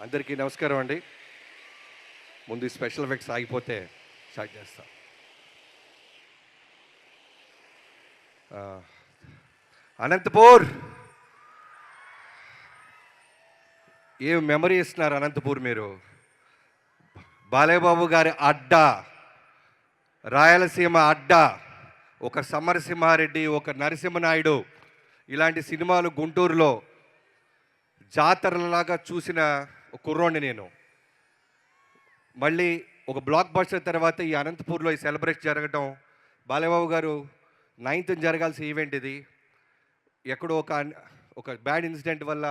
అందరికీ నమస్కారం అండి. ముందు ఈ స్పెషల్ ఎఫెక్ట్స్ ఆగిపోతే స్టార్ట్ చేస్తాం. అనంతపూర్ ఏం మెమరీ ఇస్తున్నారు అనంతపూర్ మీరు. బాలయ్యబాబు గారి అడ్డా, రాయలసీమ అడ్డా, ఒక సమరసింహారెడ్డి, ఒక నరసింహనాయుడు, ఇలాంటి సినిమాలు గుంటూరులో జాతరలాగా చూసిన కుర్రోడిని నేను. మళ్ళీ ఒక బ్లాక్ బస్టర్ తర్వాత ఈ అనంతపూర్లో ఈ సెలబ్రేషన్ జరగటం, బాలయ్యబాబు గారు 9th జరగాల్సిన ఈవెంట్ ఇది. ఎక్కడో ఒక బ్యాడ్ ఇన్సిడెంట్ వల్ల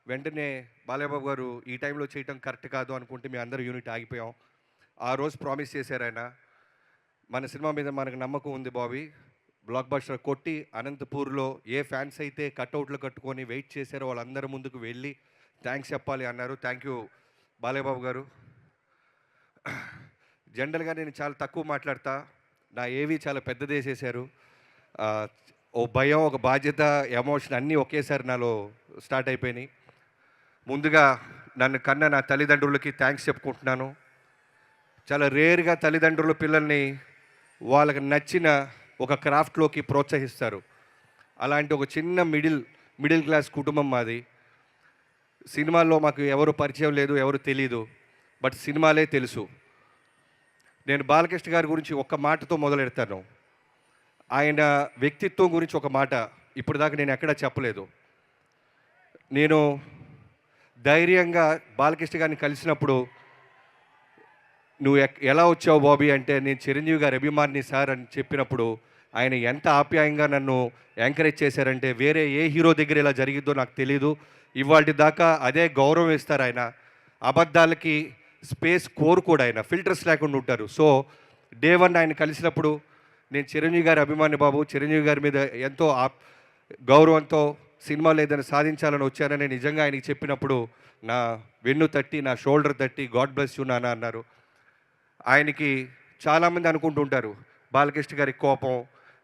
వెంటనే బాలయ్యబాబు గారు ఈ టైంలో చేయటం కరెక్ట్ కాదు అనుకుంటే మీ అందరూ యూనిట్ ఆగిపోయాం. ఆ రోజు ప్రామిస్ చేశారు ఆయన, మన సినిమా మీద మనకు నమ్మకం ఉంది బాబీ, బ్లాక్ బస్టర్ కొట్టి అనంతపూర్లో ఏ ఫ్యాన్స్ అయితే కట్అవుట్లు కట్టుకొని వెయిట్ చేశారో వాళ్ళందరి ముందుకు వెళ్ళి థ్యాంక్స్ చెప్పాలి అన్నారు. థ్యాంక్ యూ బాలయ్యబాబు గారు. జనరల్గా నేను చాలా తక్కువ మాట్లాడతా, నా ఏవి చాలా పెద్దదేసేశారు. ఓ భయం, ఒక బాధ్యత, ఎమోషన్ అన్నీ ఒకేసారి నాలో స్టార్ట్ అయిపోయినాయి. ముందుగా నన్ను కన్న నా తల్లిదండ్రులకి థ్యాంక్స్ చెప్పుకుంటున్నాను. చాలా రేర్గా తల్లిదండ్రులు పిల్లల్ని వాళ్ళకి నచ్చిన ఒక క్రాఫ్ట్లోకి ప్రోత్సహిస్తారు. అలాంటి ఒక చిన్న మిడిల్ క్లాస్ కుటుంబం మాది. సినిమాల్లో మాకు ఎవరు పరిచయం లేదు, ఎవరు తెలీదు, బట్ సినిమాలే తెలుసు. నేను బాలకృష్ణ గారి గురించి ఒక్క మాటతో మొదలెడతాను. ఆయన వ్యక్తిత్వం గురించి ఒక మాట ఇప్పుడు దాకా నేను ఎక్కడా చెప్పలేదు. నేను ధైర్యంగా బాలకృష్ణ గారిని కలిసినప్పుడు, నువ్వు ఎలా వచ్చావు బాబీ అంటే, నేను చిరంజీవి గారి అభిమాని సార్ అని చెప్పినప్పుడు ఆయన ఎంత ఆప్యాయంగా నన్ను ఎంకరేజ్ చేశారంటే, వేరే ఏ హీరో దగ్గర ఇలా జరిగిద్దో నాకు తెలీదు. ఇవాళ దాకా అదే గౌరవం ఇస్తారు ఆయన. అబద్ధాలకి స్పేస్ కోరుకోడు ఆయన, ఫిల్టర్స్ లేకుండా ఉంటారు. సో డే 1 ఆయన కలిసినప్పుడు, నేను చిరంజీవి గారి అభిమాని బాబు, చిరంజీవి గారి మీద ఎంతో గౌరవంతో సినిమాలో ఏదైనా సాధించాలని వచ్చానని నిజంగా ఆయనకి చెప్పినప్పుడు నా వెన్ను తట్టి, నా షోల్డర్ తట్టి గాడ్ బ్లెస్ యూ నాన్న అన్నారు. ఆయనకి చాలామంది అనుకుంటుంటారు బాలకృష్ణ గారి కోపం,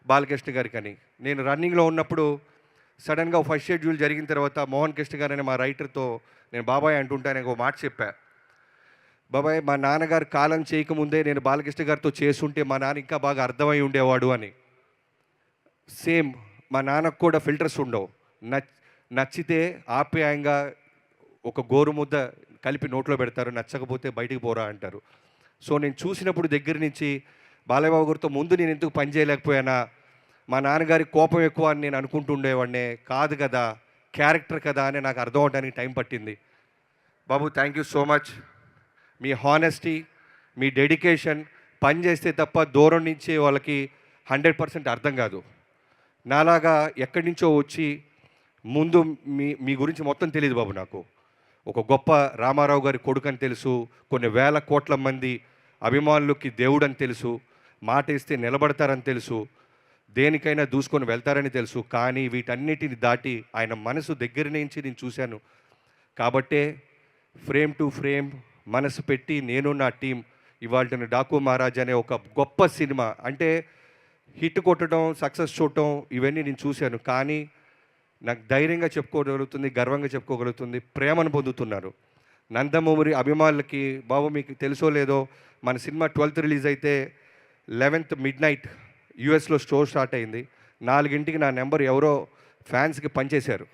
బాలకృష్ణ గారికి అని. నేను రన్నింగ్లో ఉన్నప్పుడు సడన్గా ఫస్ట్ షెడ్యూల్ జరిగిన తర్వాత మోహన్ కృష్ణ గారు అనే మా రైటర్తో నేను బాబాయ్ అంటుంటాను, ఒక మాట చెప్పా, బాబాయ్ మా నాన్నగారు కాలం చేయకముందే నేను బాలకృష్ణ గారితో చేసుంటే మా నాన్న ఇంకా బాగా అర్థమై ఉండేవాడు అని. సేమ్ మా నాన్నకు కూడా ఫిల్టర్స్ ఉండవు. నచ్చితే ఆప్యాయంగా ఒక గోరుముద్ద కలిపి నోట్లో పెడతారు, నచ్చకపోతే బయటికి పోరా అంటారు. సో నేను చూసినప్పుడు దగ్గర నుంచి బాలయ్యబాబు గారితో ముందు నేను ఎందుకు పని చేయలేకపోయానా, మా నాన్నగారి కోపం ఎక్కువ అని నేను అనుకుంటుండేవాడినే, కాదు కదా క్యారెక్టర్ కదా అని నాకు అర్థం అవడానికి టైం పట్టింది. బాబు థ్యాంక్ యూ సో మచ్. మీ హానెస్టీ, మీ డెడికేషన్, పని చేస్తే తప్ప దూరం నుంచి వాళ్ళకి 100% అర్థం కాదు. నాలాగా ఎక్కడి నుంచో వచ్చి ముందు మీ గురించి మొత్తం తెలియదు బాబు నాకు. ఒక గొప్ప రామారావు గారి కొడుకు అని తెలుసు, కొన్ని వేల కోట్ల మంది అభిమానులకి దేవుడు అని తెలుసు, మాట ఇస్తే నిలబడతారని తెలుసు, దేనికైనా దూసుకొని వెళ్తారని తెలుసు. కానీ వీటన్నిటిని దాటి ఆయన మనసు దగ్గర నుంచి నేను చూశాను. కాబట్టే ఫ్రేమ్ టు ఫ్రేమ్ మనసు పెట్టి నేను నా టీం ఇవాళ డాకు మహారాజ్ అనే ఒక గొప్ప సినిమా, అంటే హిట్ కొట్టడం, సక్సెస్ చూడటం ఇవన్నీ నేను చూశాను. కానీ నాకు ధైర్యంగా చెప్పుకోగలుగుతుంది, గర్వంగా చెప్పుకోగలుగుతుంది, ప్రేమను పొందుతున్నారు నందమూరి అభిమానులకి. బాబు మీకు తెలుసో లేదో, మన సినిమా 12th రిలీజ్ అయితే 11th midnight యూఎస్లో స్టోర్ స్టార్ట్ అయింది. 4 నా నెంబర్ ఎవరో ఫ్యాన్స్కి పనిచేశారు.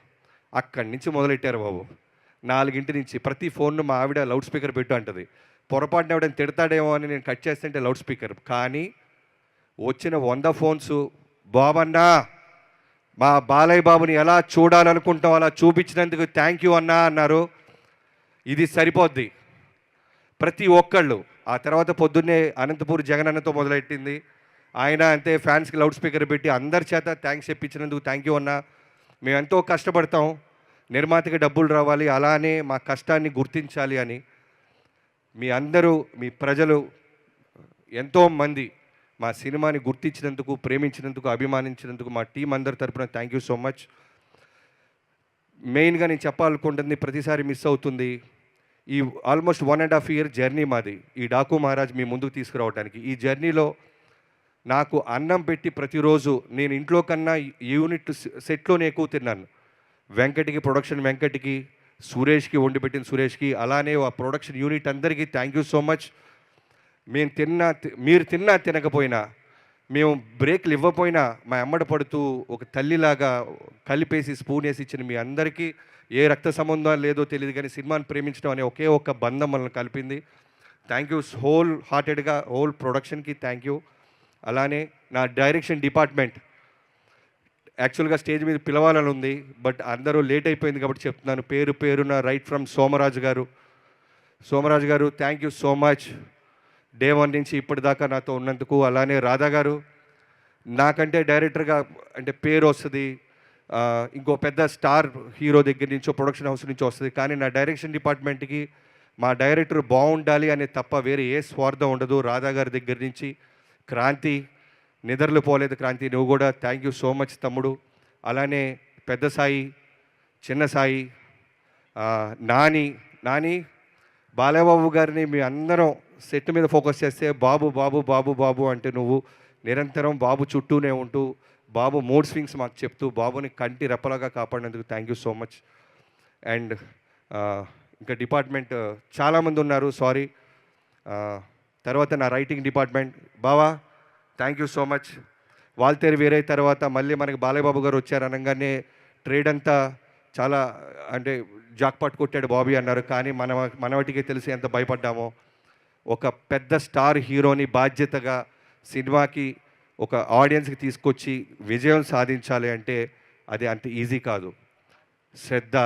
అక్కడి నుంచి మొదలెట్టారు బాబు. 4 నుంచి ప్రతి ఫోన్ను మా ఆవిడ లౌడ్ స్పీకర్ పెట్టు అంటది. పొరపాటున ఎవడని తిడతాడేమో అని నేను కట్ చేస్తుంటే లౌడ్ స్పీకర్. కానీ వచ్చిన 100 ఫోన్స్, బాబన్నా మా బాలయ్య బాబుని ఎలా చూడాలనుకుంటాం అలా చూపించినందుకు థ్యాంక్ యూ అన్నా అన్నారు. ఇది సరిపోద్ది ప్రతి ఒక్కళ్ళు. ఆ తర్వాత పొద్దున్నే అనంతపూర్ జగన్ అన్నతో మొదలెట్టింది. ఆయన అంతే ఫ్యాన్స్కి లౌడ్ స్పీకర్ పెట్టి అందరి చేత థ్యాంక్స్ చెప్పించినందుకు థ్యాంక్ యూ అన్నా. మేము ఎంతో కష్టపడతాం, నిర్మాతకి డబ్బులు రావాలి, అలానే మా కష్టాన్ని గుర్తించాలి అని. మీ అందరూ, మీ ప్రజలు ఎంతోమంది మా సినిమాని గుర్తించినందుకు, ప్రేమించినందుకు, అభిమానించినందుకు మా టీం అందరి తరపున థ్యాంక్ యూ సో మచ్. మెయిన్గా నేను చెప్పాలనుకుంటుంది, ప్రతిసారి మిస్ అవుతుంది, ఈ ఆల్మోస్ట్ 1.5 year జర్నీ మాది ఈ డాకు మహారాజ్ మీ ముందుకు తీసుకురావడానికి. ఈ జర్నీలో నాకు అన్నం పెట్టి ప్రతిరోజు నేను ఇంట్లో కన్నా యూనిట్ సెట్లోనే ఎక్కువ తిన్నాను. వెంకటికి, ప్రొడక్షన్ వెంకటికి, సురేష్కి వండిపెట్టిన సురేష్కి, అలానే ఆ ప్రొడక్షన్ యూనిట్ అందరికీ థ్యాంక్ యూ సో మచ్. మీరు తిన్నా తినకపోయినా, మేము బ్రేక్లు ఇవ్వకపోయినా మా ఎమ్మడ పడుతూ ఒక తల్లిలాగా కలిపేసి స్పూన్ వేసి ఇచ్చిన మీ అందరికీ, ఏ రక్త సంబంధం లేదో తెలియదు కానీ సినిమాని ప్రేమించడం అనే ఒకే ఒక్క బంధం మనల్ని కలిపింది. థ్యాంక్ యూ హోల్ హార్టెడ్గా హోల్ ప్రొడక్షన్కి థ్యాంక్ యూ. అలానే నా డైరెక్షన్ డిపార్ట్మెంట్, యాక్చువల్గా స్టేజ్ మీద పిలవాలని ఉంది, బట్ అందరూ లేట్ అయిపోయింది కాబట్టి చెప్తున్నాను. పేరున రైట్ ఫ్రమ్ సోమరాజు గారు thank you so much. Day 1 నుంచి ఇప్పటిదాకా నాతో ఉన్నందుకు. అలానే రాధా గారు, నాకంటే డైరెక్టర్గా అంటే పేరు వస్తుంది, ఇంకో పెద్ద స్టార్ హీరో దగ్గర నుంచో ప్రొడక్షన్ హౌస్ నుంచి వస్తుంది, కానీ నా డైరెక్షన్ డిపార్ట్మెంట్కి మా డైరెక్టర్ బాగుండాలి అనే తప్ప వేరే ఏ స్వార్థం ఉండదు. రాధా గారి దగ్గర నుంచి క్రాంతి, నిద్రలు పోలేదు క్రాంతి, నువ్వు కూడా థ్యాంక్ యూ సో మచ్ తమ్ముడు. అలానే పెద్ద సాయి, చిన్న సాయి, నాని బాలయ్యబాబు గారిని మీ అందరం సెట్ మీద ఫోకస్ చేస్తే బాబు బాబు బాబు బాబు అంటే నువ్వు నిరంతరం బాబు చుట్టూనే ఉంటూ బాబు మూడ్ స్వింగ్స్ మాకు చెప్తూ బాబుని కంటి రెప్పలాగా కాపాడినందుకు thank you so much. And ఇంకా డిపార్ట్మెంట్ చాలామంది ఉన్నారు, సారీ. తర్వాత నా రైటింగ్ డిపార్ట్మెంట్, బావా thank you so much. Waltair వేరే తర్వాత మళ్ళీ మనకి బాలయ్యబాబు గారు వచ్చారు అనగానే ట్రేడ్ అంతా చాలా అంటే జాక్పాట్ కొట్టాడు బాబీ అన్నారు, కానీ మనవటికే తెలిసి ఎంత భయపడ్డామో. ఒక పెద్ద స్టార్ హీరోని బాధ్యతగా సినిమాకి ఒక ఆడియన్స్కి తీసుకొచ్చి విజయం సాధించాలి అంటే అది అంత ఈజీ కాదు. శ్రద్ధ,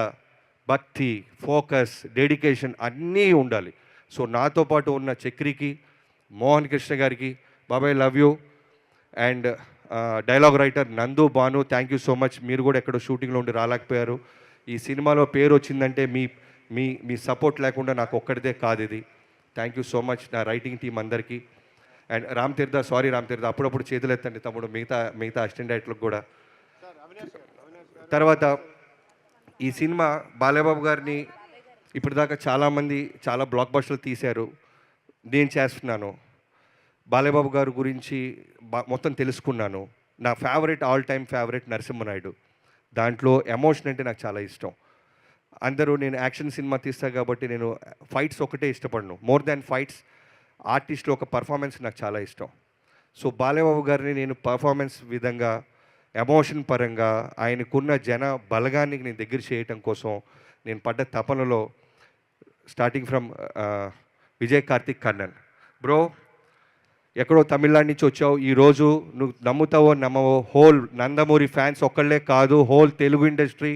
భక్తి, ఫోకస్, డెడికేషన్ అన్నీ ఉండాలి. సో నాతో పాటు ఉన్న చక్రికి, మోహన్ కృష్ణ గారికి, బాబాయ్ love you. And dialogue writer Nandu, Bhanu thank you so much. మీరు కూడా ఎక్కడో షూటింగ్లో ఉండి రాలేకపోయారు. ఈ సినిమాలో పేరు వచ్చిందంటే మీ సపోర్ట్ లేకుండా నాకు ఒక్కడిదే కాదు ఇది. థ్యాంక్ యూ సో మచ్ నా రైటింగ్ టీం అందరికీ. And Ram Tirtha, sorry Ram తీర్థ, అప్పుడప్పుడు చేతులు ఎత్తండి తమ్ముడు, మిగతా అసిస్టెంట్ డైరెక్టర్లకు కూడా. తర్వాత ఈ సినిమా బాలయ్యబాబు గారిని ఇప్పటిదాకా చాలామంది చాలా బ్లాక్ బస్టర్లు తీశారు, నేను చేస్తున్నాను. బాలయ్యబాబు గారి గురించి మొత్తం తెలుసుకున్నాను. నా favourite, all time favourite Narasimhanaidu. దాంట్లో ఎమోషన్ అంటే నాకు చాలా ఇష్టం. అందరూ నేను యాక్షన్ సినిమా తీస్తాను కాబట్టి నేను ఫైట్స్ ఒకటే ఇష్టపడను, మోర్ దాన్ ఫైట్స్ ఆర్టిస్ట్లో ఒక పర్ఫార్మెన్స్ నాకు చాలా ఇష్టం. సో బాలయ్యబాబు గారిని నేను పర్ఫార్మెన్స్ విధంగా, ఎమోషన్ పరంగా, ఆయనకున్న జన బలగాన్ని నేను దగ్గర చేయటం కోసం నేను పడ్డ తపనలో starting from Vijay Karthik Kannan bro, ఎక్కడో తమిళనాడు నుంచి వచ్చావు, ఈరోజు నువ్వు నమ్ముతావో నమ్మవో హోల్ నందమూరి ఫ్యాన్స్ ఒక్కళ్ళే కాదు, హోల్ తెలుగు ఇండస్ట్రీ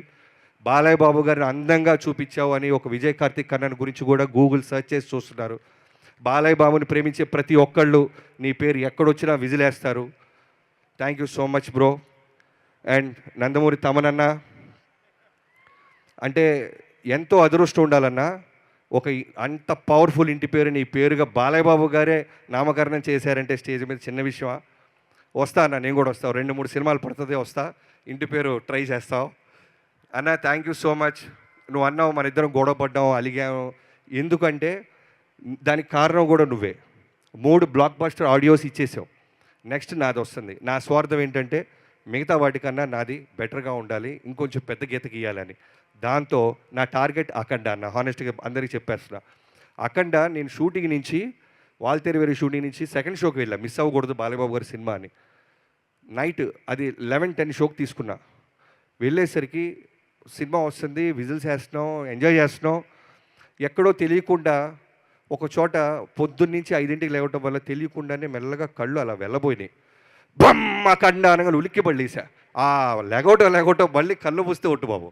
బాలయ్య బాబు గారిని అందంగా చూపించావు అని ఒక విజయ్ కార్తిక్ కన్నన్ గురించి కూడా గూగుల్ సెర్చ్ చేసి చూస్తున్నారు. బాలయ్య బాబుని ప్రేమించే ప్రతి ఒక్కళ్ళు నీ పేరు ఎక్కడొచ్చినా విజిలేస్తారు. Thank you so much bro. And Nandamuri తమనన్న అంటే ఎంతో అదృష్టం ఉండాలన్నా, ఒక అంత పవర్ఫుల్ ఇంటి పేరు నీ పేరుగా బాలయ్య బాబు గారే నామకరణం చేశారంటే స్టేజ్ మీద చిన్న విషయమా? వస్తా అన్న, నేను కూడా వస్తావు, 2-3 సినిమాలు పడుతుంది, వస్తా, ఇంటి పేరు ట్రై చేస్తావు అన్న. Thank you so much. నువ్వు అన్నావు మన ఇద్దరం గొడవ పడ్డాము, అలిగాము, ఎందుకంటే దానికి కారణం కూడా నువ్వే. 3 బ్లాక్ బస్టర్ ఆడియోస్ ఇచ్చేసావు, నెక్స్ట్ నాది వస్తుంది. నా స్వార్థం ఏంటంటే మిగతా వాటికన్నా నాది బెటర్గా ఉండాలి, ఇంకొంచెం పెద్ద గీత గీయాలని. దాంతో నా టార్గెట్ అఖండ అన్న, హానెస్ట్గా అందరికీ చెప్పేస్తున్నా. అఖండ నేను షూటింగ్ నుంచి, వాల్తేరు వేరే షూటింగ్ నుంచి సెకండ్ షోకి వెళ్ళా, మిస్ అవ్వకూడదు బాలయ్యబాబు గారి సినిమా అని. నైట్ అది 11-10 షోకి తీసుకున్నా. వెళ్ళేసరికి సినిమా వస్తుంది, విజిల్స్ వేస్తున్నాం, ఎంజాయ్ చేస్తున్నాం. ఎక్కడో తెలియకుండా ఒక చోట పొద్దున్నుంచి 5ంటికి లేవటం వల్ల తెలియకుండానే మెల్లగా కళ్ళు అలా వెళ్ళబోయినాయి. బమ్మ కండ అనగా ఉలిక్కి పడలేసా. ఆ లెగవటం మళ్ళీ కళ్ళు మూస్తే ఒట్టు బాబు,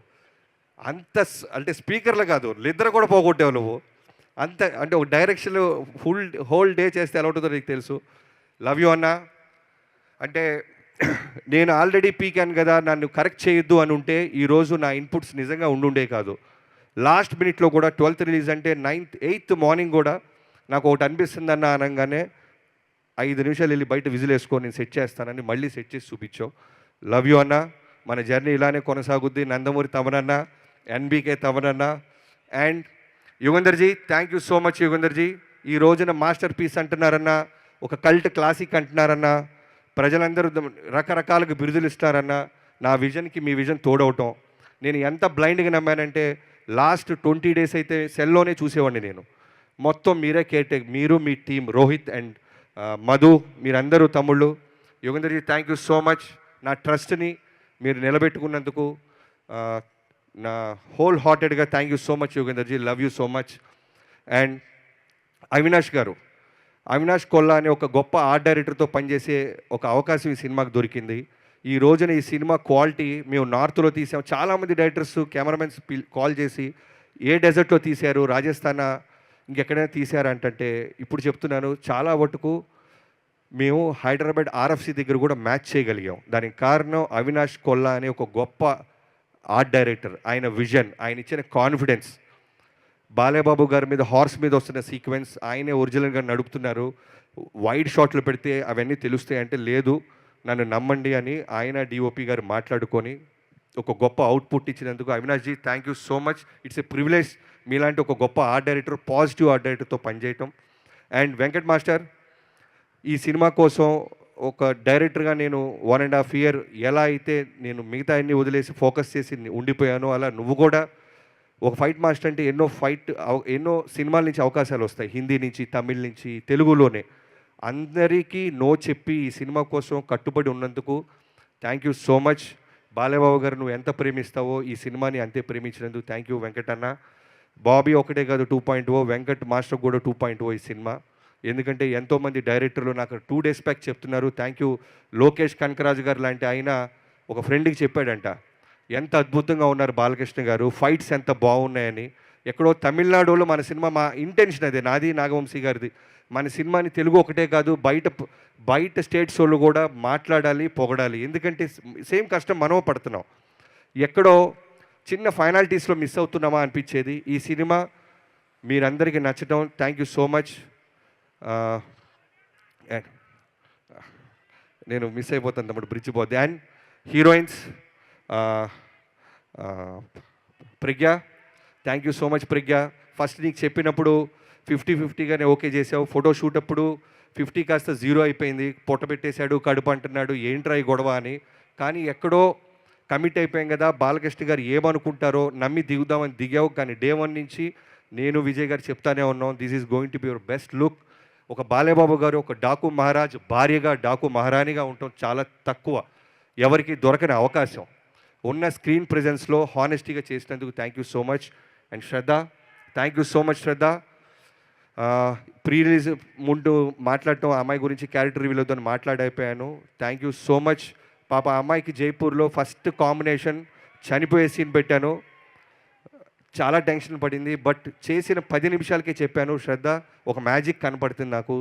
అంత అంటే స్పీకర్లు కాదు, నిద్ర కూడా పోగొట్టావు నువ్వు. అంత అంటే ఒక డైరెక్షన్ హోల్ డే చేస్తే ఎలా ఉంటుందో నీకు తెలుసు. లవ్ యూ అన్న. అంటే నేను ఆల్రెడీ పీకాను కదా, నన్ను కరెక్ట్ చేయొద్దు అని ఉంటే ఈరోజు నా ఇన్పుట్స్ నిజంగా ఉండుండే కాదు. లాస్ట్ మినిట్లో కూడా 12th రిలీజ్ అంటే 8th మార్నింగ్ కూడా నాకు ఒకటి అనిపిస్తుందన్న అనగానే 5 నిమిషాలు వెళ్ళి బయట విజిల్ వేసుకొని నేను సెట్ చేస్తానని మళ్ళీ సెట్ చేసి చూపించావు. లవ్ యూ అన్న. మన జర్నీ ఇలానే కొనసాగుద్ది. నందమూరి తమనన్న, ఎన్బీకే తమనన్న అండ్ యుగంధర్జీ, థ్యాంక్ యూ సో మచ్ యుగంధర్జీ. ఈ రోజున మాస్టర్ పీస్ అంటున్నారన్న, ఒక కల్ట్ క్లాసిక్ అంటున్నారన్న, ప్రజలందరూ రకరకాలుగా బిరుదులు ఇస్తారన్న. నా విజన్కి మీ విజన్ తోడవటం. నేను ఎంత బ్లైండ్గా నమ్మానంటే లాస్ట్ 20 డేస్ అయితే సెల్లోనే చూసేవాడిని నేను. మొత్తం మీరే కేర్ మీరు మీ టీం రోహిత్ అండ్ మధు మీరందరూ తమ్ముళ్ళు. యోగేందర్జీ థ్యాంక్ యూ సో మచ్. నా ట్రస్ట్ని మీరు నిలబెట్టుకున్నందుకు నా హోల్ హార్టెడ్గా థ్యాంక్ యూ సో మచ్ యోగేందర్జీ, love you so much. And Avinash గారు, అవినాష్ కొల్లా అనే ఒక గొప్ప ఆర్ట్ డైరెక్టర్తో పనిచేసే ఒక అవకాశం ఈ సినిమాకి దొరికింది. ఈ రోజున ఈ సినిమా క్వాలిటీ మేము నార్త్లో తీసాం. చాలామంది డైరెక్టర్స్ కెమెరామెన్స్ కాల్ చేసి ఏ డెజర్ట్లో తీశారు, రాజస్థాన్ ఇంకెక్కడైనా తీశారు అంటే ఇప్పుడు చెప్తున్నాను, చాలా మటుకు మేము హైదరాబాద్ ఆర్ఎఫ్సి దగ్గర కూడా మ్యాచ్ చేయగలిగాం. దానికి కారణం అవినాష్ కొల్లా అనే ఒక గొప్ప ఆర్ట్ డైరెక్టర్. ఆయన విజన్, ఆయన ఇచ్చిన కాన్ఫిడెన్స్. బాలేబాబు గారి మీద హార్స్ మీద వస్తున్న సీక్వెన్స్ ఆయనే ఒరిజినల్గా నడుపుతున్నారు. వైడ్ షాట్లు పెడితే అవన్నీ తెలుస్తాయి అంటే లేదు, నన్ను నమ్మండి అని ఆయన డిఓపి గారు మాట్లాడుకొని ఒక గొప్ప అవుట్పుట్ ఇచ్చినందుకు Avinash ji thank you so much. It's a privilege మీలాంటి ఒక గొప్ప ఆర్ట్ డైరెక్టర్, పాజిటివ్ ఆర్ట్ డైరెక్టర్తో పనిచేయటం. అండ్ వెంకట్ మాస్టర్, ఈ సినిమా కోసం ఒక డైరెక్టర్గా నేను 1.5 year ఎలా అయితే నేను మిగతా అన్ని వదిలేసి ఫోకస్ చేసి ఉండిపోయానో, అలా నువ్వు కూడా ఒక ఫైట్ మాస్టర్ అంటే ఎన్నో సినిమాల నుంచి అవకాశాలు వస్తాయి, హిందీ నుంచి, తమిళ్ నుంచి, తెలుగులోనే. అందరికీ నో చెప్పి ఈ సినిమా కోసం కట్టుబడి ఉన్నందుకు thank you so much. Balebabu గారు నువ్వు ఎంత ప్రేమిస్తావో ఈ సినిమాని అంతే ప్రేమించినందుకు థ్యాంక్ యూ వెంకట్ అన్న. బాబీ ఒకటే కాదు 2.0, వెంకట్ మాస్టర్ కూడా 2.0 ఈ సినిమా. ఎందుకంటే ఎంతోమంది డైరెక్టర్లు నాకు 2 days బ్యాక్ చెప్తున్నారు థ్యాంక్ యూ. లోకేష్ కనకరాజు గారు లాంటి ఆయన ఒక ఫ్రెండ్కి చెప్పాడంట, ఎంత అద్భుతంగా ఉన్నారు బాలకృష్ణ గారు, ఫైట్స్ ఎంత బాగున్నాయని. ఎక్కడో తమిళనాడులో మన సినిమా, మా ఇంటెన్షన్ అదే, నాది నాగవంశీ గారిది, మన సినిమాని తెలుగు ఒకటే కాదు బయట స్టేట్స్ వాళ్ళు కూడా మాట్లాడాలి, పొగడాలి. ఎందుకంటే సేమ్ కష్టం మనం పడుతున్నాం. ఎక్కడో చిన్న ఫైనాలిటీస్లో మిస్ అవుతున్నామా అనిపించేది. ఈ సినిమా మీరందరికీ నచ్చడం థ్యాంక్ యూ సో మచ్. నేను మిస్ అయిపోతాను తమ్ముడు, బ్రిడ్జ్ పోద్ది. And heroines Pragna, thank you so much Pragna. First నీకు చెప్పినప్పుడు 50-50గానే ఓకే చేసావు. ఫోటో షూట్ అప్పుడు 50 కాస్త 0 అయిపోయింది. పొట్ట పెట్టేశాడు, కడుపు అంటున్నాడు, ఏంట్రా ఈ గొడవ అని. కానీ ఎక్కడో కమిట్ అయిపోయాం కదా, బాలకృష్ణ గారు ఏమనుకుంటారో నమ్మి దిగుదామని దిగావు. కానీ డే 1 నుంచి నేను విజయ్ గారు చెప్తానే ఉన్నాం, this is going to be your best look. ఒక బాలేబాబు గారు ఒక డాకు మహారాజ్ భార్యగా, డాకు మహారాణిగా ఉండటం చాలా తక్కువ, ఎవరికి దొరకని అవకాశం. ఉన్న స్క్రీన్ ప్రెజెన్స్లో హానెస్టీగా చేసినందుకు thank you so much. And Shraddha, thank you so much Shraddha. Pre release ముందు మాట్లాడటం, అమ్మాయి గురించి క్యారెక్టర్ రివ్యూలతో మాట్లాడైపోయాను. Thank you so much. పాప అమ్మాయికి జైపూర్లో ఫస్ట్ కాంబినేషన్ చనిపోయే సీన్ పెట్టాను, చాలా టెన్షన్ పడింది. బట్ చేసిన 10 నిమిషాలకే చెప్పాను, శ్రద్ధ ఒక మ్యాజిక్ కనపడుతుంది నాకు,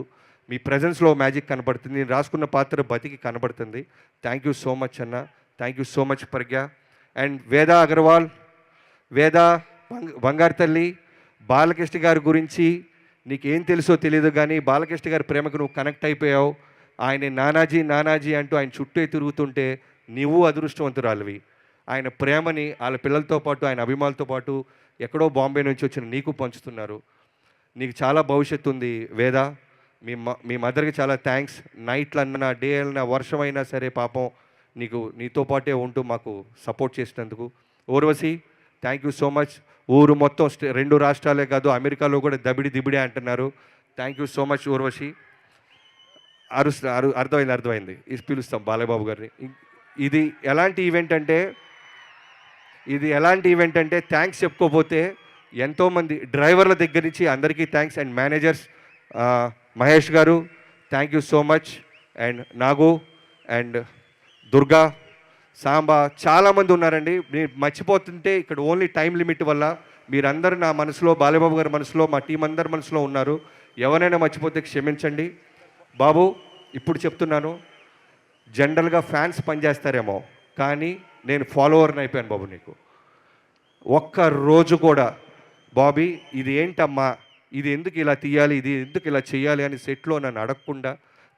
మీ ప్రజెన్స్లో మ్యాజిక్ కనపడుతుంది, నేను రాసుకున్న పాత్ర బతికి కనపడుతుంది. థ్యాంక్ యూ సో మచ్ అన్న, thank you so much Pragna. And Veda Agarwal, వేద బంగారు తల్లి, బాలకృష్ణ గారి గురించి నీకేం తెలుసో తెలియదు కానీ బాలకృష్ణ గారి ప్రేమకు నువ్వు కనెక్ట్ అయిపోయావు. ఆయన నానాజీ నానాజీ అంటూ ఆయన చుట్టూ తిరుగుతుంటే నువ్వు అదృష్టవంతురాలివి. ఆయన ప్రేమని వాళ్ళ పిల్లలతో పాటు, ఆయన అభిమానులతో పాటు ఎక్కడో బాంబే నుంచి వచ్చిన నీకు పంచుతున్నారు. నీకు చాలా భవిష్యత్తు ఉంది వేద. మీ మదర్కి చాలా థ్యాంక్స్. నైట్లు అన్నా, డే అన్నా, వర్షం అయినా సరే పాపం నీతో పాటే ఉంటూ మాకు సపోర్ట్ చేసినందుకు. Urvashi, thank you so much. ఊరు మొత్తం 2 రాష్ట్రాలే కాదు అమెరికాలో కూడా దిబిడే అంటున్నారు. Thank you so much Urvashi. అర్థమైంది. ఇది పిలుస్తాం బాలయ్యబాబు గారిని. ఇది ఎలాంటి ఈవెంట్ అంటే థ్యాంక్స్ చెప్పుకోపోతే ఎంతోమంది డ్రైవర్ల దగ్గర నుంచి అందరికీ థ్యాంక్స్. అండ్ మేనేజర్స్ మహేష్ గారు thank you so much. And Nagu and Durga, Samba, చాలామంది ఉన్నారండి. నేను మర్చిపోతుంటే ఇక్కడ ఓన్లీ టైం లిమిట్ వల్ల మీరందరూ నా మనసులో, బాలయ్యబాబు గారి మనసులో, మా టీం అందరి మనసులో ఉన్నారు. ఎవరైనా మర్చిపోతే క్షమించండి బాబు. ఇప్పుడు చెప్తున్నాను, జనరల్గా ఫ్యాన్స్ పనిచేస్తారేమో కానీ నేను ఫాలోవర్ని అయిపోయాను బాబు. నీకు ఒక్క రోజు కూడా బాబీ ఇది ఏంటమ్మా, ఇది ఎందుకు ఇలా తీయాలి, ఇది ఎందుకు ఇలా చేయాలి అని సెట్లో నన్ను అడగకుండా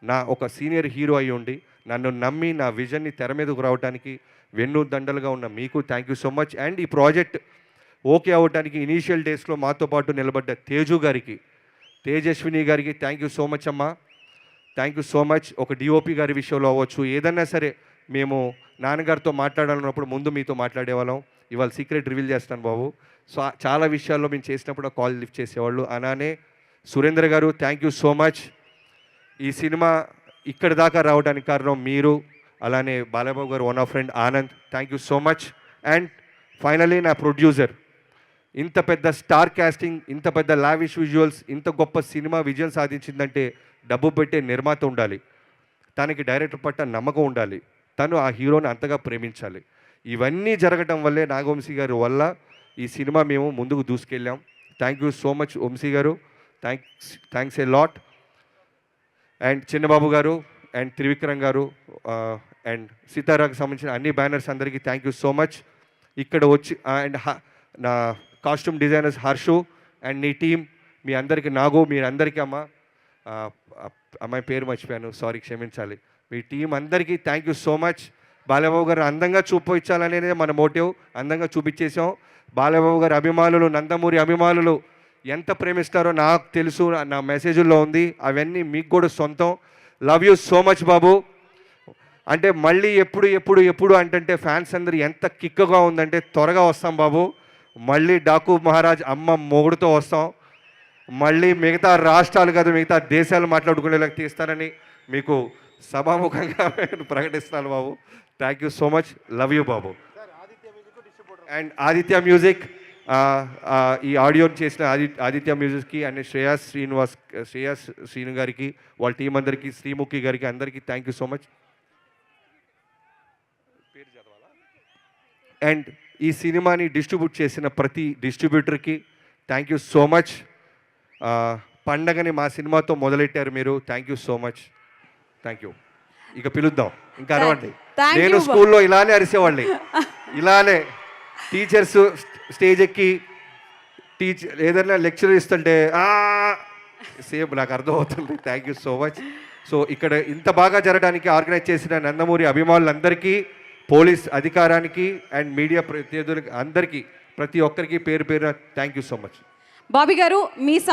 నా ఒక సీనియర్ హీరో అయి ఉండి నన్ను నమ్మి నా విజన్ని తెర మీదకు రావడానికి వెన్ను దండలుగా ఉన్న మీకు thank you so much. And ఈ ప్రాజెక్ట్ ఓకే అవ్వడానికి ఇనీషియల్ డేస్లో మాతో పాటు నిలబడ్డ తేజు గారికి, తేజస్విని గారికి థ్యాంక్ యూ సో మచ్ అమ్మా. Thank you so much. ఒక డిఓపి గారి విషయంలో అవ్వచ్చు, ఏదన్నా సరే మేము నాన్నగారితో మాట్లాడాలన్నప్పుడు ముందు మీతో మాట్లాడేవాళ్ళం. ఇవాళ సీక్రెట్ రివీల్ చేస్తాను బాబు. సో చాలా విషయాల్లో మేము చేసినప్పుడు కాల్ లిఫ్ట్ చేసేవాళ్ళు. అలానే సురేంద్ర గారు, థ్యాంక్ యూ సో మచ్. ఈ సినిమా ఇక్కడి దాకా రావడానికి కారణం మీరు. అలానే బాలబాబు గారు one of friend Anand, thank you so much. And finally నా ప్రొడ్యూసర్, ఇంత పెద్ద స్టార్ కాస్టింగ్, ఇంత పెద్ద లావిష్ విజువల్స్, ఇంత గొప్ప సినిమా విజయం సాధించిందంటే డబ్బు పెట్టే నిర్మాత ఉండాలి, తనకి డైరెక్టర్ పట్ల నమ్మకం ఉండాలి, తను ఆ హీరోని అంతగా ప్రేమించాలి. ఇవన్నీ జరగటం వల్లే నాగవంశీ గారి వల్ల ఈ సినిమా మేము ముందుకు దూసుకెళ్ళాం. Thank you so much Vamsi గారు, thanks a lot. And Chinnababu గారు అండ్ త్రివిక్రమ్ గారు అండ్ సీతారాకు సంబంధించిన అన్ని బ్యానర్స్ అందరికీ థ్యాంక్ యూ సో మచ్. ఇక్కడ వచ్చి అండ్ నా కాస్ట్యూమ్ డిజైనర్స్ హర్షు అండ్ నీ టీమ్, మీ అందరికీ నాగు, మీరందరికీ అమ్మాయి పేరు మర్చిపోయాను, సారీ క్షమించాలి. మీ టీం అందరికీ thank you so much. Balababu గారు అందంగా చూపించాలనేది మన మోటివ్, అందంగా చూపించేసాం. బాలబాబు గారి అభిమానులు, నందమూరి అభిమానులు ఎంత ప్రేమిస్తారో నాకు తెలుసు, నా మెసేజ్లో ఉంది, అవన్నీ మీకు కూడా సొంతం. లవ్ యూ సో మచ్ బాబు. అంటే మళ్ళీ ఎప్పుడు అంటే ఫ్యాన్స్ అందరు ఎంత కిక్కగా ఉందంటే త్వరగా వస్తాం బాబు. మళ్ళీ డాకు మహారాజ్ అమ్మ మొగుడుతో వస్తాం. మళ్ళీ మిగతా రాష్ట్రాలు కాదు మిగతా దేశాలు మాట్లాడుకునేలాగా తీస్తానని మీకు సభాముఖంగా ప్రకటిస్తున్నాను బాబు. Thank you so much, love you బాబు. అండ్ ఆదిత్య మ్యూజిక్, ఈ ఆడియోని చేసిన ఆదిత్య మ్యూజిక్కి అండ్ శ్రేయాస్ శ్రీను గారికి, వాళ్ళ టీం అందరికీ, శ్రీముఖి గారికి, అందరికీ thank you so much. And ఈ సినిమాని డిస్ట్రిబ్యూట్ చేసిన ప్రతి డిస్ట్రిబ్యూటర్కి థ్యాంక్ యూ సో మచ్. పండగని మా సినిమాతో మొదలెట్టారు మీరు, thank you so much. Thank you. ఇక పిలుద్దాం, ఇంకా అరవండి. నేను స్కూల్లో ఇలానే అరిసేవాళ్ళని, ఇలానే టీచర్స్ స్టేజ్ ఎక్కి ఏదైనా లెక్చర్ ఇస్తుంటే సేమ్ నాకు అర్థమవుతుంది. Thank you so much. So ఇక్కడ ఇంత బాగా జరగడానికి ఆర్గనైజ్ చేసిన నందమూరి అభిమానులందరికీ, పోలీస్ అధికారానికి అండ్ మీడియా ప్రతినిధులకి అందరికీ, ప్రతి ఒక్కరికి పేరు పేరు thank you so much. Bobby గారు, మీ